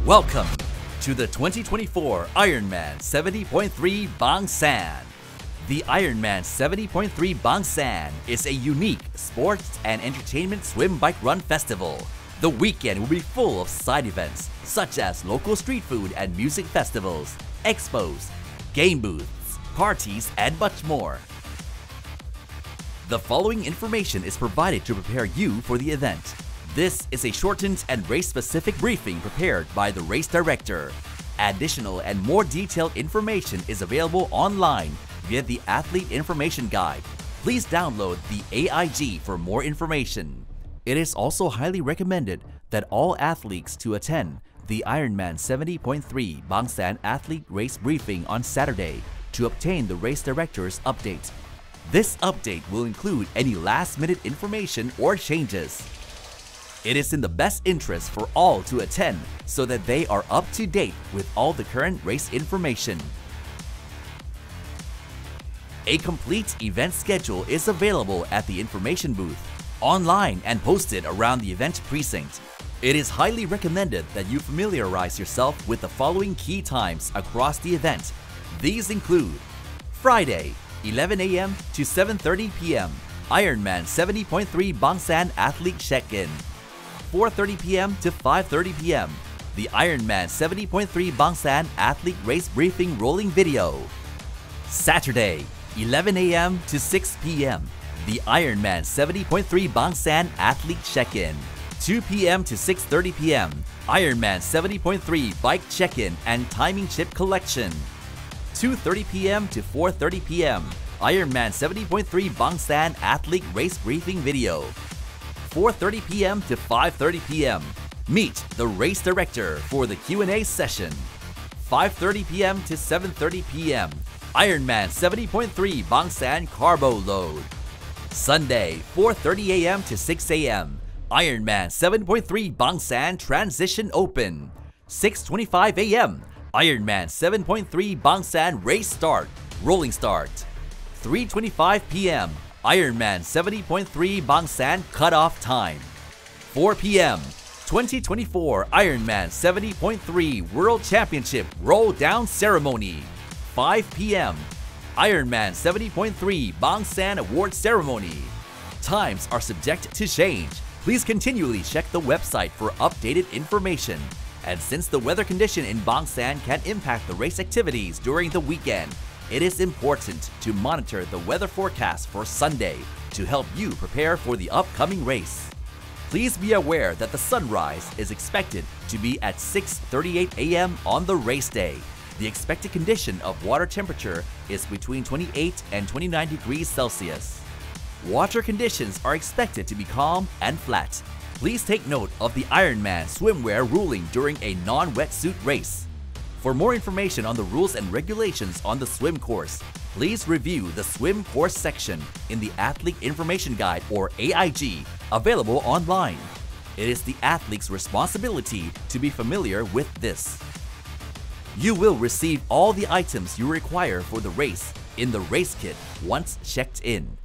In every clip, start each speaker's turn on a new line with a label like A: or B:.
A: Welcome to the 2024 IRONMAN 70.3 BANGSAEN. The IRONMAN 70.3 BANGSAEN is a unique sports and entertainment swim bike run festival. The weekend will be full of side events such as local street food and music festivals, expos, game booths, parties, and much more. The following information is provided to prepare you for the event. This is a shortened and race-specific briefing prepared by the race director. Additional and more detailed information is available online via the Athlete Information Guide. Please download the AIG for more information. It is also highly recommended that all athletes to attend the IRONMAN 70.3 BANGSAEN Athlete Race Briefing on Saturday to obtain the race director's update. This update will include any last-minute information or changes. It is in the best interest for all to attend so that they are up to date with all the current race information. A complete event schedule is available at the information booth, online and posted around the event precinct. It is highly recommended that you familiarize yourself with the following key times across the event. These include Friday, 11 a.m. to 7:30 p.m. IRONMAN 70.3 BANGSAEN Athlete Check-In. 4:30 p.m. to 5:30 p.m. the IRONMAN 70.3 BANGSAEN Athlete Race Briefing Rolling Video. Saturday, 11 a.m. to 6 p.m. the IRONMAN 70.3 BANGSAEN Athlete Check-In. 2 p.m. to 6:30 p.m. IRONMAN 70.3 Bike Check-In and Timing Chip Collection. 2:30 p.m. to 4:30 p.m. IRONMAN 70.3 BANGSAEN Athlete Race Briefing Video. 4:30 p.m. to 5:30 p.m. Meet the race director for the Q&A session. 5:30 p.m. to 7:30 p.m. IRONMAN 70.3 BANGSAEN Carbo Load. Sunday, 4:30 a.m. to 6 a.m. IRONMAN 7.3 BANGSAEN Transition Open. 6:25 a.m. IRONMAN 7.3 BANGSAEN Race Start, Rolling Start. 3:25 p.m. IRONMAN 70.3 BANGSAEN Cutoff Time. 4 p.m. 2024 IRONMAN 70.3 World Championship Roll Down Ceremony. 5 p.m. IRONMAN 70.3 BANGSAEN Award Ceremony. Times are subject to change. Please continually check the website for updated information. And since the weather condition in BANGSAEN can impact the race activities during the weekend, it is important to monitor the weather forecast for Sunday to help you prepare for the upcoming race. Please be aware that the sunrise is expected to be at 6:38 a.m. on the race day. The expected condition of water temperature is between 28 and 29 degrees Celsius. Water conditions are expected to be calm and flat. Please take note of the IRONMAN swimwear ruling during a non-wetsuit race. For more information on the rules and regulations on the swim course, please review the swim course section in the Athlete Information Guide or AIG, available online. It is the athlete's responsibility to be familiar with this. You will receive all the items you require for the race in the race kit once checked in.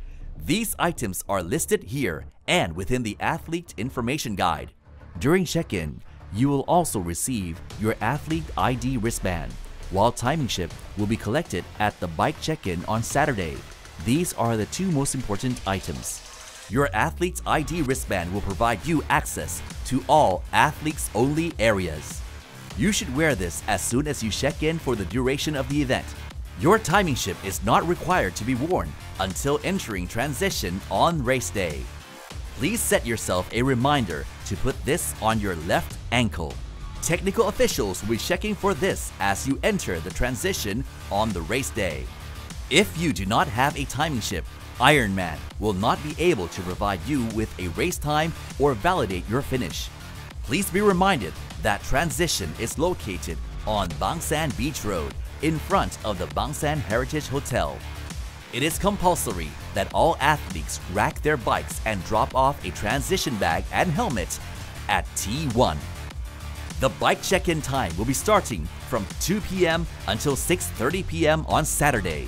A: These items are listed here and within the Athlete Information Guide. During check-in, you will also receive your Athlete ID wristband, while timing chip will be collected at the bike check-in on Saturday. These are the two most important items. Your Athlete's ID wristband will provide you access to all athletes-only areas. You should wear this as soon as you check in for the duration of the event. Your timing chip is not required to be worn until entering transition on race day. Please set yourself a reminder to put this on your left ankle. Technical officials will be checking for this as you enter the transition on the race day. If you do not have a timing chip, IRONMAN will not be able to provide you with a race time or validate your finish. Please be reminded that transition is located on BANGSAEN Beach Road in front of the BANGSAEN Heritage Hotel. It is compulsory that all athletes rack their bikes and drop off a transition bag and helmet at T1. The bike check-in time will be starting from 2 p.m. until 6:30 p.m. on Saturday.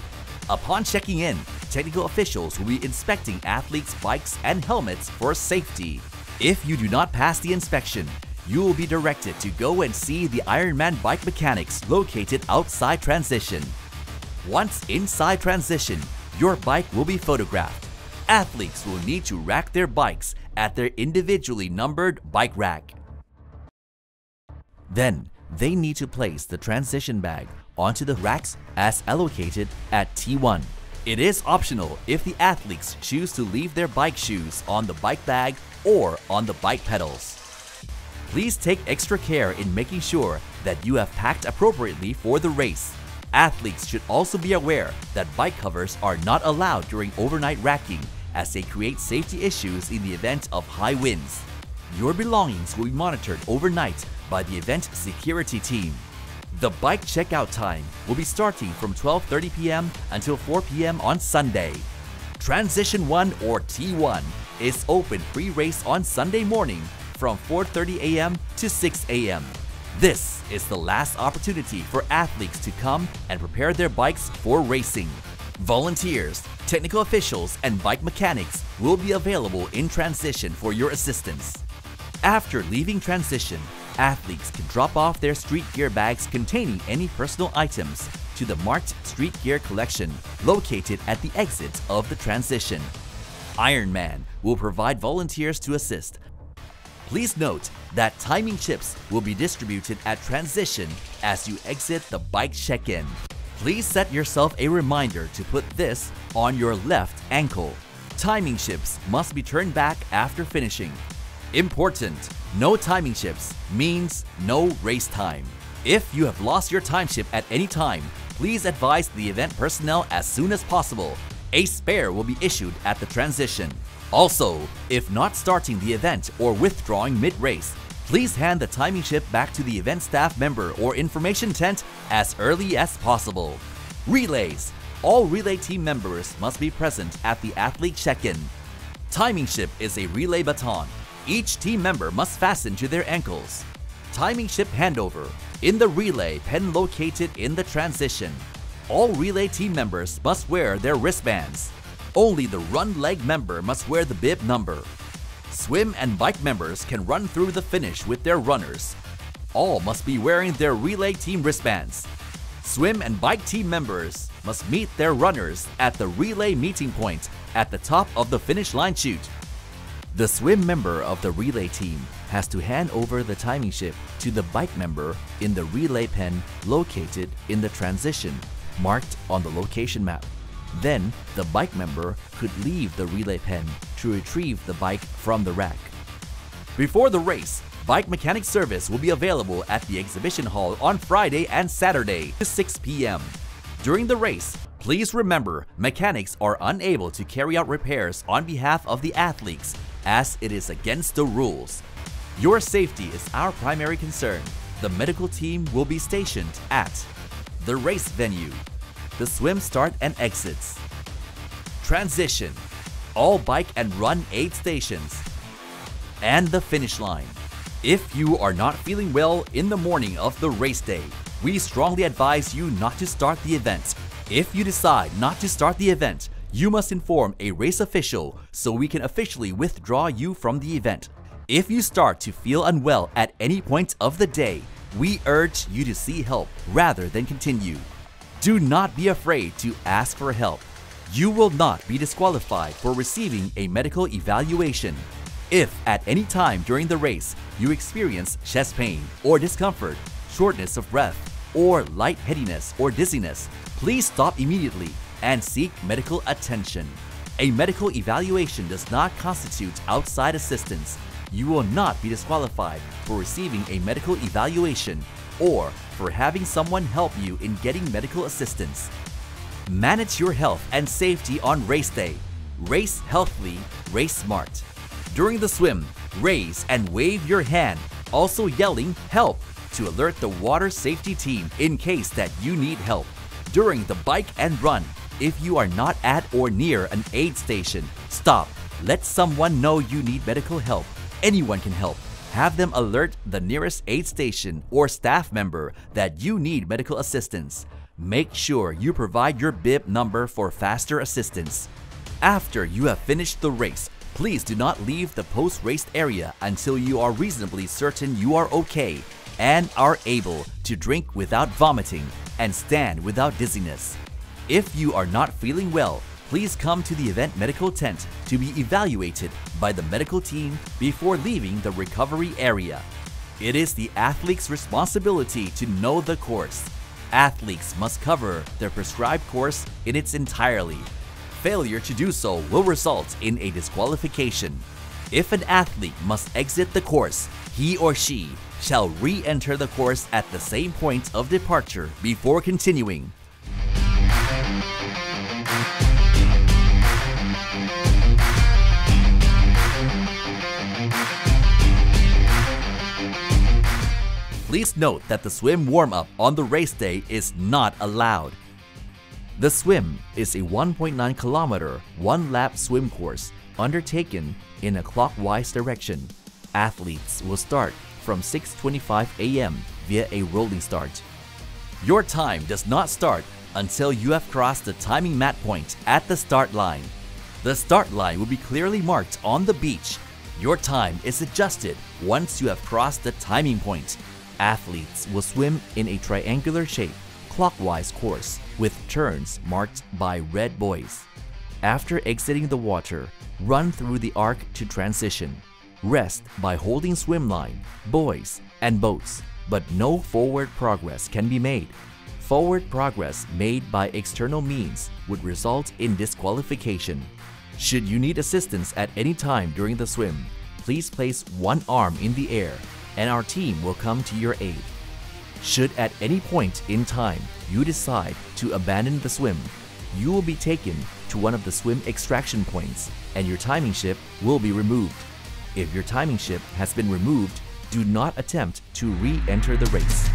A: Upon checking in, technical officials will be inspecting athletes' bikes and helmets for safety. If you do not pass the inspection, you will be directed to go and see the Ironman bike mechanics located outside transition. Once inside transition, your bike will be photographed. Athletes will need to rack their bikes at their individually numbered bike rack. Then, they need to place the transition bag onto the racks as allocated at T1. It is optional if the athletes choose to leave their bike shoes on the bike bag or on the bike pedals. Please take extra care in making sure that you have packed appropriately for the race. Athletes should also be aware that bike covers are not allowed during overnight racking as they create safety issues in the event of high winds. Your belongings will be monitored overnight by the event security team. The bike checkout time will be starting from 12:30 p.m. until 4 p.m. on Sunday. Transition 1 or T1 is open pre-race on Sunday morning from 4:30 a.m. to 6 a.m. This is the last opportunity for athletes to come and prepare their bikes for racing. Volunteers, technical officials, and bike mechanics will be available in transition for your assistance. After leaving transition, athletes can drop off their street gear bags containing any personal items to the marked street gear collection located at the exit of the transition. Ironman will provide volunteers to assist. Please note that timing chips will be distributed at transition as you exit the bike check-in. Please set yourself a reminder to put this on your left ankle. Timing chips must be turned back after finishing. Important: no timing chips means no race time. If you have lost your time chip at any time, please advise the event personnel as soon as possible. A spare will be issued at the transition. Also, if not starting the event or withdrawing mid-race, please hand the timing chip back to the event staff member or information tent as early as possible. Relays: all relay team members must be present at the athlete check-in. Timing chip is a relay baton. Each team member must fasten to their ankles. Timing chip handover in the relay pen located in the transition. All relay team members must wear their wristbands. Only the run leg member must wear the bib number. Swim and bike members can run through the finish with their runners. All must be wearing their relay team wristbands. Swim and bike team members must meet their runners at the relay meeting point at the top of the finish line chute. The swim member of the relay team has to hand over the timing chip to the bike member in the relay pen located in the transition, marked on the location map. Then, the bike member could leave the relay pen to retrieve the bike from the rack. Before the race, bike mechanic service will be available at the exhibition hall on Friday and Saturday to 6 p.m. During the race, please remember mechanics are unable to carry out repairs on behalf of the athletes as it is against the rules. Your safety is our primary concern. The medical team will be stationed at the race venue, the swim start and exits, transition, all bike and run aid stations, and the finish line. If you are not feeling well in the morning of the race day, we strongly advise you not to start the event. If you decide not to start the event, you must inform a race official so we can officially withdraw you from the event. If you start to feel unwell at any point of the day, we urge you to seek help rather than continue. Do not be afraid to ask for help. You will not be disqualified for receiving a medical evaluation. If at any time during the race you experience chest pain or discomfort, shortness of breath, or lightheadedness or dizziness, please stop immediately and seek medical attention. A medical evaluation does not constitute outside assistance. You will not be disqualified for receiving a medical evaluation or for having someone help you in getting medical assistance. Manage your health and safety on race day. Race healthily, race smart. During the swim, raise and wave your hand, also yelling "help" to alert the water safety team in case that you need help. During the bike and run, if you are not at or near an aid station, stop. Let someone know you need medical help. Anyone can help. Have them alert the nearest aid station or staff member that you need medical assistance. Make sure you provide your bib number for faster assistance. After you have finished the race, Please do not leave the post-race area until you are reasonably certain you are okay and are able to drink without vomiting and stand without dizziness. If you are not feeling well, please come to the event medical tent to be evaluated by the medical team before leaving the recovery area. It is the athlete's responsibility to know the course. Athletes must cover their prescribed course in its entirety. Failure to do so will result in a disqualification. If an athlete must exit the course, he or she shall re-enter the course at the same point of departure before continuing. Please note that the swim warm-up on the race day is not allowed. The swim is a 1.9 kilometer, one-lap swim course undertaken in a clockwise direction. Athletes will start from 6:25 a.m. via a rolling start. Your time does not start until you have crossed the timing mat point at the start line. The start line will be clearly marked on the beach. Your time is adjusted once you have crossed the timing point. Athletes will swim in a triangular shape, clockwise course with turns marked by red buoys. After exiting the water, run through the arc to transition. Rest by holding swim line, buoys, and boats, but no forward progress can be made. Forward progress made by external means would result in disqualification. Should you need assistance at any time during the swim, please place one arm in the air and our team will come to your aid. Should at any point in time you decide to abandon the swim, you will be taken to one of the swim extraction points and your timing ship will be removed. If your timing ship has been removed, do not attempt to re-enter the race.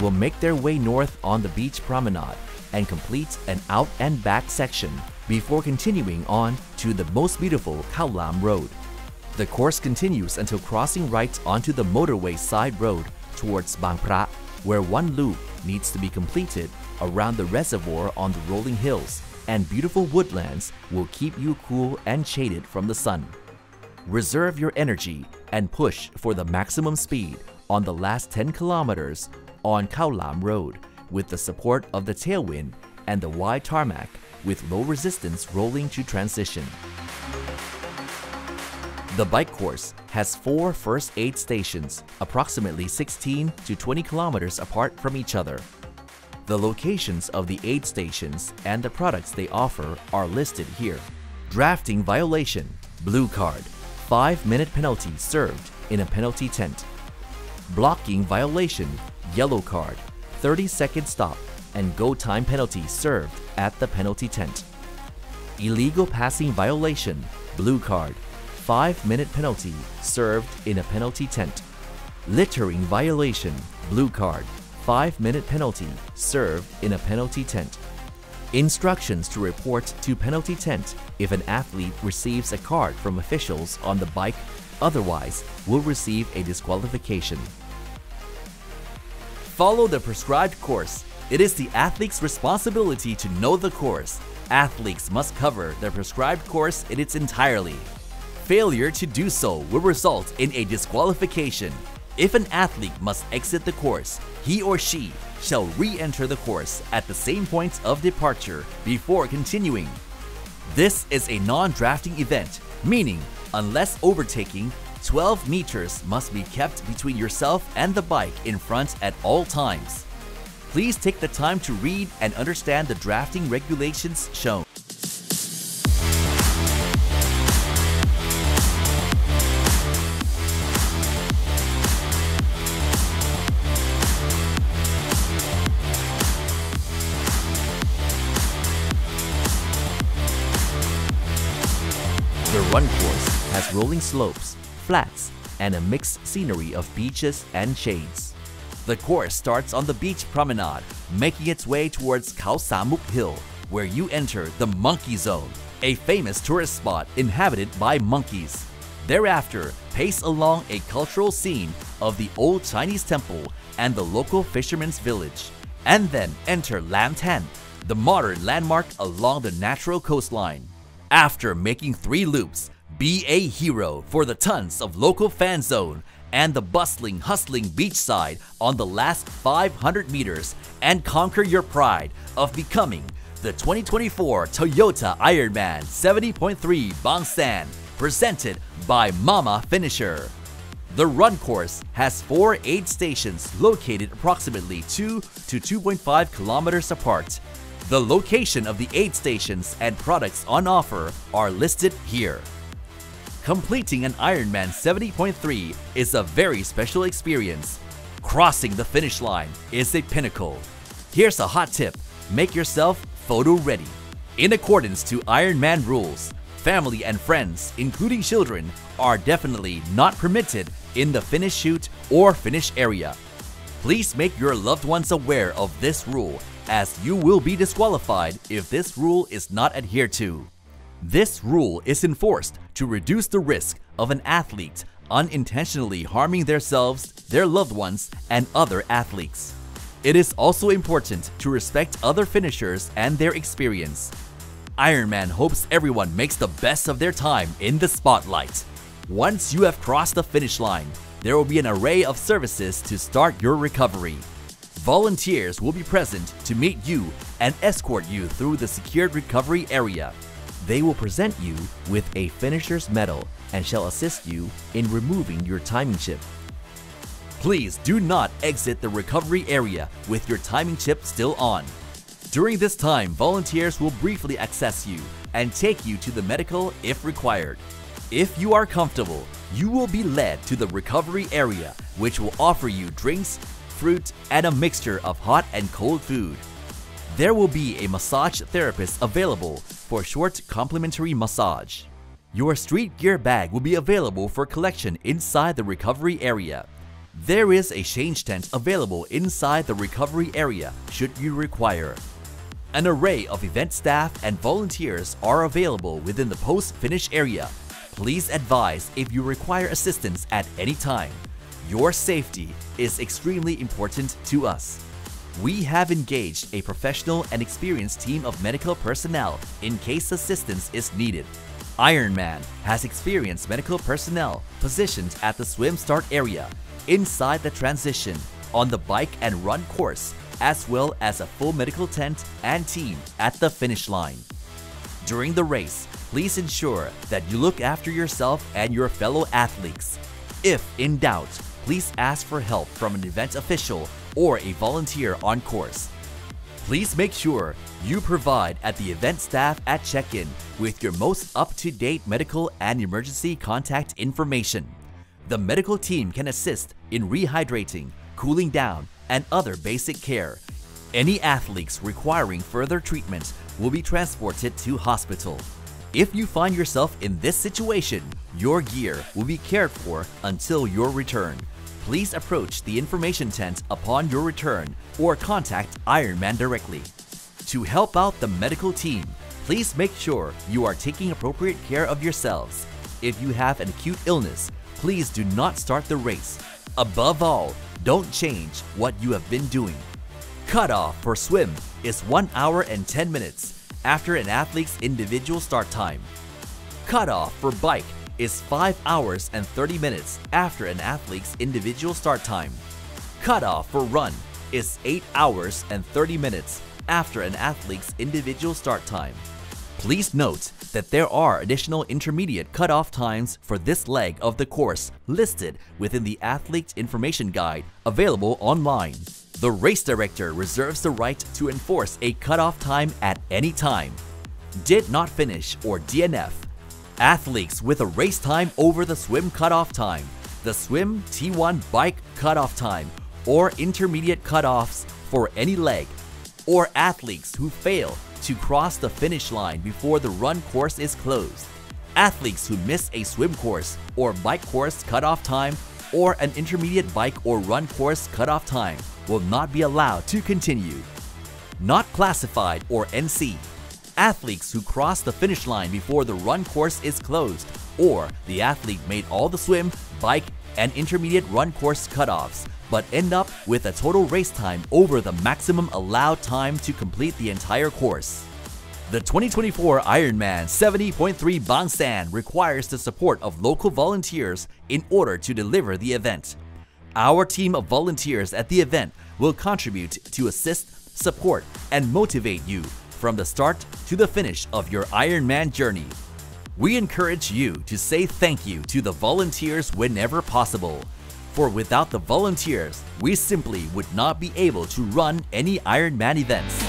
A: Will make their way north on the beach promenade and complete an out and back section before continuing on to the most beautiful Khao Lam Road. The course continues until crossing right onto the motorway side road towards Bang Phra, where one loop needs to be completed around the reservoir on the rolling hills, and beautiful woodlands will keep you cool and shaded from the sun. Reserve your energy and push for the maximum speed on the last 10 kilometers on Khao Lam Road with the support of the tailwind and the wide tarmac with low resistance rolling to transition. The bike course has 4 first aid stations, approximately 16 to 20 kilometers apart from each other. The locations of the aid stations and the products they offer are listed here. Drafting violation, blue card, 5-minute penalty served in a penalty tent. Blocking violation, yellow card, 30-second stop and go time penalty served at the penalty tent. Illegal passing violation, blue card, 5-minute penalty served in a penalty tent. Littering violation, blue card, 5-minute penalty served in a penalty tent. Instructions to report to penalty tent if an athlete receives a card from officials on the bike, otherwise will receive a disqualification. Follow the prescribed course. It is the athlete's responsibility to know the course. Athletes must cover their prescribed course in its entirety. Failure to do so will result in a disqualification. If an athlete must exit the course, he or she shall re-enter the course at the same points of departure before continuing. This is a non-drafting event, meaning unless overtaking, 12 meters must be kept between yourself and the bike in front at all times. Please take the time to read and understand the drafting regulations shown. The run course has rolling slopes, flats, and a mixed scenery of beaches and shades. The course starts on the beach promenade, making its way towards Khao Samuk Hill, where you enter the Monkey Zone, a famous tourist spot inhabited by monkeys. Thereafter, pace along a cultural scene of the old Chinese temple and the local fisherman's village, and then enter Lam Tan, the modern landmark along the natural coastline. After making 3 loops, be a hero for the tons of local fan zone and the bustling, hustling beachside on the last 500 meters and conquer your pride of becoming the 2024 Toyota IRONMAN 70.3 BANGSAEN, presented by Mama Finisher. The run course has 4 aid stations located approximately 2 to 2.5 kilometers apart. The location of the aid stations and products on offer are listed here. Completing an IRONMAN 70.3 is a very special experience. Crossing the finish line is a pinnacle. Here's a hot tip: make yourself photo ready. In accordance to IRONMAN rules, family and friends, including children, are definitely not permitted in the finish chute or finish area. Please make your loved ones aware of this rule, as you will be disqualified if this rule is not adhered to. This rule is enforced to reduce the risk of an athlete unintentionally harming themselves, their loved ones, and other athletes. It is also important to respect other finishers and their experience. IRONMAN hopes everyone makes the best of their time in the spotlight. Once you have crossed the finish line, there will be an array of services to start your recovery. Volunteers will be present to meet you and escort you through the secured recovery area. They will present you with a finisher's medal and shall assist you in removing your timing chip. Please do not exit the recovery area with your timing chip still on. During this time, volunteers will briefly access you and take you to the medical if required. If you are comfortable, you will be led to the recovery area, which will offer you drinks, fruit, and a mixture of hot and cold food. There will be a massage therapist available for short complimentary massage. Your street gear bag will be available for collection inside the recovery area. There is a change tent available inside the recovery area should you require. An array of event staff and volunteers are available within the post-finish area. Please advise if you require assistance at any time. Your safety is extremely important to us. We have engaged a professional and experienced team of medical personnel in case assistance is needed. IRONMAN has experienced medical personnel positioned at the swim start area, inside the transition, on the bike and run course, as well as a full medical tent and team at the finish line. During the race, please ensure that you look after yourself and your fellow athletes. If in doubt, please ask for help from an event official or a volunteer on course. Please make sure you provide at the event staff at check-in with your most up-to-date medical and emergency contact information. The medical team can assist in rehydrating, cooling down, and other basic care. Any athletes requiring further treatment will be transported to hospital. If you find yourself in this situation, your gear will be cared for until your return. Please approach the information tent upon your return or contact IRONMAN directly. To help out the medical team, please make sure you are taking appropriate care of yourselves. If you have an acute illness, please do not start the race. Above all, don't change what you have been doing. Cutoff for swim is 1 hour and 10 minutes after an athlete's individual start time. Cutoff for bike is 5 hours and 30 minutes after an athlete's individual start time. Cutoff for run is 8 hours and 30 minutes after an athlete's individual start time. Please note that there are additional intermediate cutoff times for this leg of the course listed within the athlete's information guide available online. The race director reserves the right to enforce a cutoff time at any time. Did not finish or DNF. Athletes with a race time over the swim cutoff time, the swim T1 bike cutoff time, or intermediate cutoffs for any leg, or athletes who fail to cross the finish line before the run course is closed. Athletes who miss a swim course or bike course cutoff time or an intermediate bike or run course cutoff time will not be allowed to continue. Not classified or NC. Athletes who cross the finish line before the run course is closed, or the athlete made all the swim, bike, and intermediate run course cutoffs, but end up with a total race time over the maximum allowed time to complete the entire course. The 2024 Ironman 70.3 BANGSAEN requires the support of local volunteers in order to deliver the event. Our team of volunteers at the event will contribute to assist, support, and motivate you from the start to the finish of your Ironman journey. We encourage you to say thank you to the volunteers whenever possible, for without the volunteers, we simply would not be able to run any Ironman events.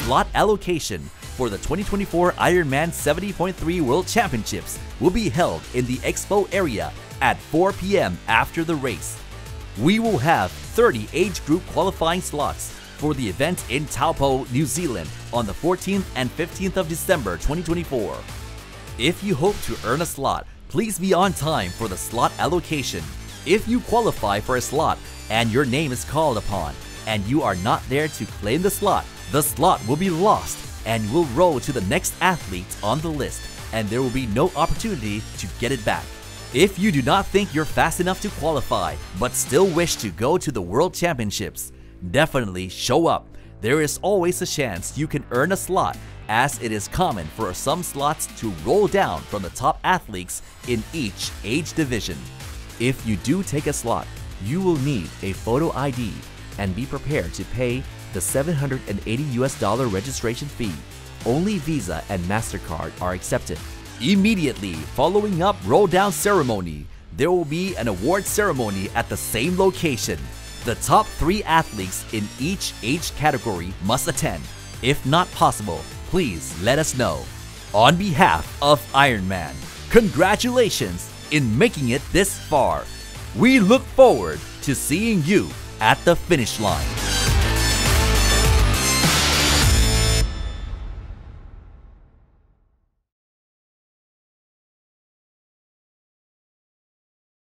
A: Slot allocation for the 2024 Ironman 70.3 World Championships will be held in the EXPO area at 4 p.m. after the race. We will have 30 age group qualifying slots for the event in Taupo, New Zealand on the 14th and 15th of December 2024. If you hope to earn a slot, please be on time for the slot allocation. If you qualify for a slot and your name is called upon and you are not there to claim the slot will be lost and will roll to the next athlete on the list, and there will be no opportunity to get it back. If you do not think you're fast enough to qualify but still wish to go to the World Championships, definitely show up. There is always a chance you can earn a slot, as it is common for some slots to roll down from the top athletes in each age division. If you do take a slot, you will need a photo ID and be prepared to pay the $780 registration fee. Only Visa and MasterCard are accepted. Immediately following up roll down ceremony, there will be an award ceremony at the same location. The top 3 athletes in each age category must attend. If not possible, please let us know. On behalf of Ironman, congratulations in making it this far. We look forward to seeing you at the finish line.